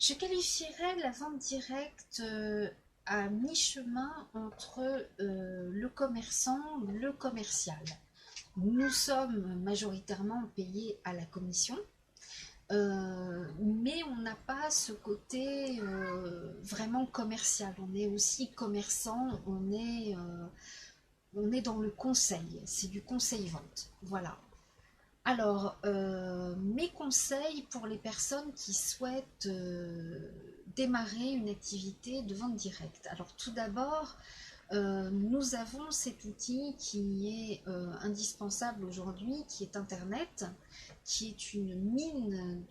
Je qualifierais la vente directe à mi-chemin entre le commerçant, le commercial. Nous sommes majoritairement payés à la commission, mais on n'a pas ce côté vraiment commercial. On est aussi commerçant, on est dans le conseil, c'est du conseil-vente. Voilà. Alors, mes conseils pour les personnes qui souhaitent démarrer une activité de vente directe. Alors, tout d'abord, nous avons cet outil qui est indispensable aujourd'hui, qui est Internet, qui est une mine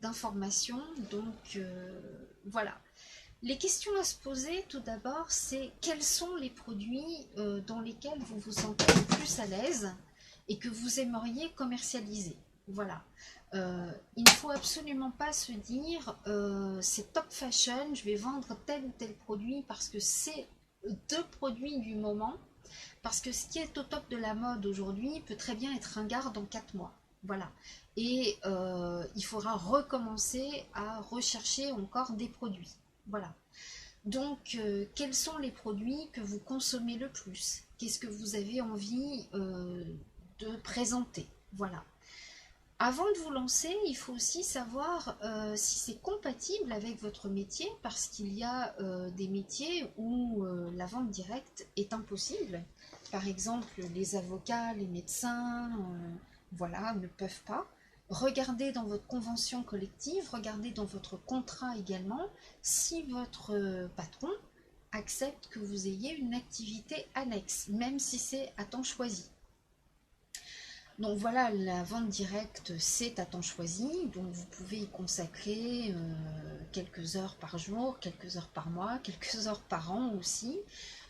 d'informations. Donc, voilà. Les questions à se poser, tout d'abord, c'est quels sont les produits dans lesquels vous vous sentez le plus à l'aise et que vous aimeriez commercialiser. Voilà. Il ne faut absolument pas se dire c'est top fashion, je vais vendre tel ou tel produit parce que c'est deux produits du moment. Parce que ce qui est au top de la mode aujourd'hui peut très bien être ringard dans 4 mois. Voilà. Et il faudra recommencer à rechercher encore des produits. Voilà. Donc, quels sont les produits que vous consommez le plus? Qu'est-ce que vous avez envie de présenter? Voilà. Avant de vous lancer, il faut aussi savoir si c'est compatible avec votre métier, parce qu'il y a des métiers où la vente directe est impossible. Par exemple, les avocats, les médecins, voilà, ne peuvent pas. Regardez dans votre convention collective, regardez dans votre contrat également, si votre patron accepte que vous ayez une activité annexe, même si c'est à temps choisi. Donc voilà, la vente directe, c'est à temps choisi, donc vous pouvez y consacrer quelques heures par jour, quelques heures par mois, quelques heures par an aussi.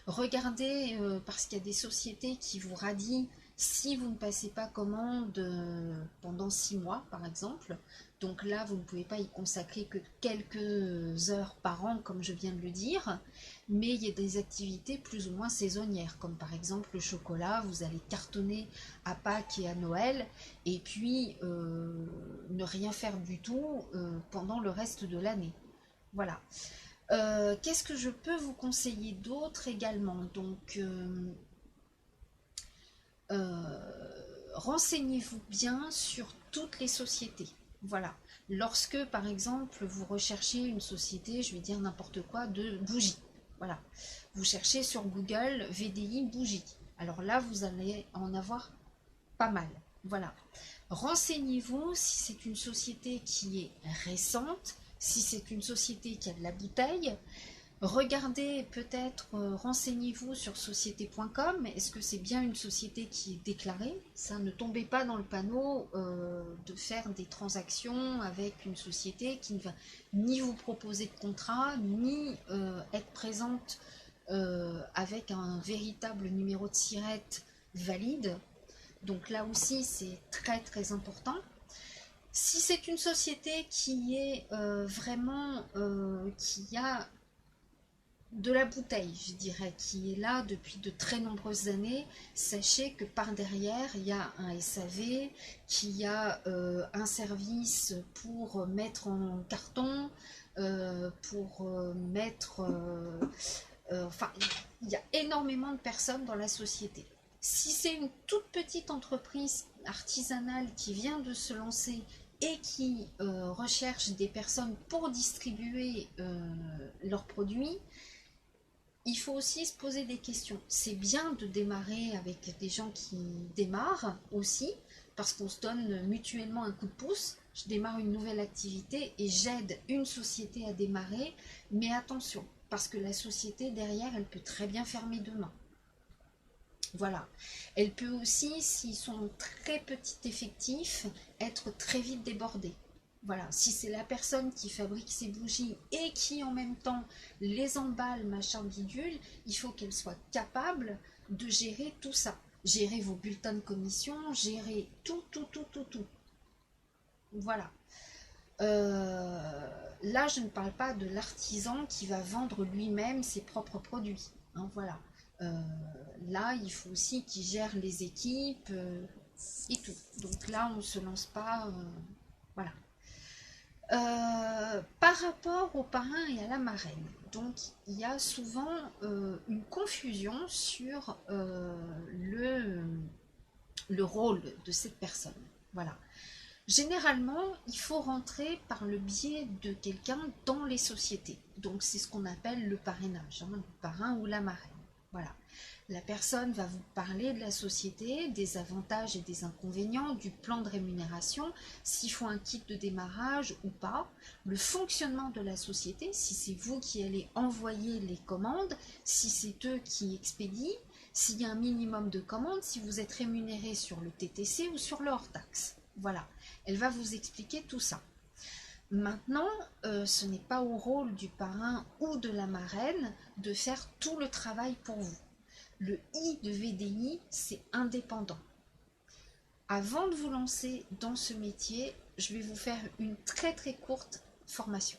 Regardez, parce qu'il y a des sociétés qui vous radient si vous ne passez pas commande pendant 6 mois, par exemple. Donc là, vous ne pouvez pas y consacrer que quelques heures par an, comme je viens de le dire. Mais il y a des activités plus ou moins saisonnières, comme par exemple le chocolat, vous allez cartonner à Pâques et à Noël, et puis ne rien faire du tout pendant le reste de l'année. Voilà. Qu'est-ce que je peux vous conseiller d'autre également? Donc, renseignez-vous bien sur toutes les sociétés. Voilà. Lorsque, par exemple, vous recherchez une société, je vais dire n'importe quoi, de bougies. Voilà. Vous cherchez sur Google VDI bougies. Alors là, vous allez en avoir pas mal. Voilà. Renseignez-vous si c'est une société qui est récente, si c'est une société qui a de la bouteille. Regardez peut-être, renseignez-vous sur société.com. Est-ce que c'est bien une société qui est déclarée? Ça, ne tombez pas dans le panneau de faire des transactions avec une société qui ne va ni vous proposer de contrat, ni être présente avec un véritable numéro de SIRET valide. Donc là aussi, c'est très très important. Si c'est une société qui est vraiment, qui a de la bouteille, je dirais, qui est là depuis de très nombreuses années, sachez que par derrière, il y a un SAV, qui a un service pour mettre en carton, pour mettre... enfin, il y a énormément de personnes dans la société. Si c'est une toute petite entreprise artisanale qui vient de se lancer et qui recherche des personnes pour distribuer leurs produits, il faut aussi se poser des questions. C'est bien de démarrer avec des gens qui démarrent aussi, parce qu'on se donne mutuellement un coup de pouce. Je démarre une nouvelle activité et j'aide une société à démarrer, mais attention, parce que la société derrière, elle peut très bien fermer demain. Voilà. Elle peut aussi, s'ils sont très petit effectif, être très vite débordée. Voilà, si c'est la personne qui fabrique ces bougies et qui en même temps les emballe, machin bidule, il faut qu'elle soit capable de gérer tout ça. Gérer vos bulletins de commission, gérer tout, tout, tout, tout, tout. Voilà. Là, je ne parle pas de l'artisan qui va vendre lui-même ses propres produits. Hein, voilà. Euh, Là, il faut aussi qu'il gère les équipes et tout. Donc là, on ne se lance pas. Voilà. Par rapport au parrain et à la marraine, donc il y a souvent une confusion sur le rôle de cette personne. Voilà. Généralement, il faut rentrer par le biais de quelqu'un dans les sociétés. Donc c'est ce qu'on appelle le parrainage, hein, le parrain ou la marraine. Voilà. La personne va vous parler de la société, des avantages et des inconvénients, du plan de rémunération, s'il faut un kit de démarrage ou pas, le fonctionnement de la société, si c'est vous qui allez envoyer les commandes, si c'est eux qui expédient, s'il y a un minimum de commandes, si vous êtes rémunéré sur le TTC ou sur le hors-taxe. Voilà, elle va vous expliquer tout ça. Maintenant, ce n'est pas au rôle du parrain ou de la marraine de faire tout le travail pour vous. Le I de VDI, c'est indépendant. Avant de vous lancer dans ce métier, je vais vous faire une très courte formation.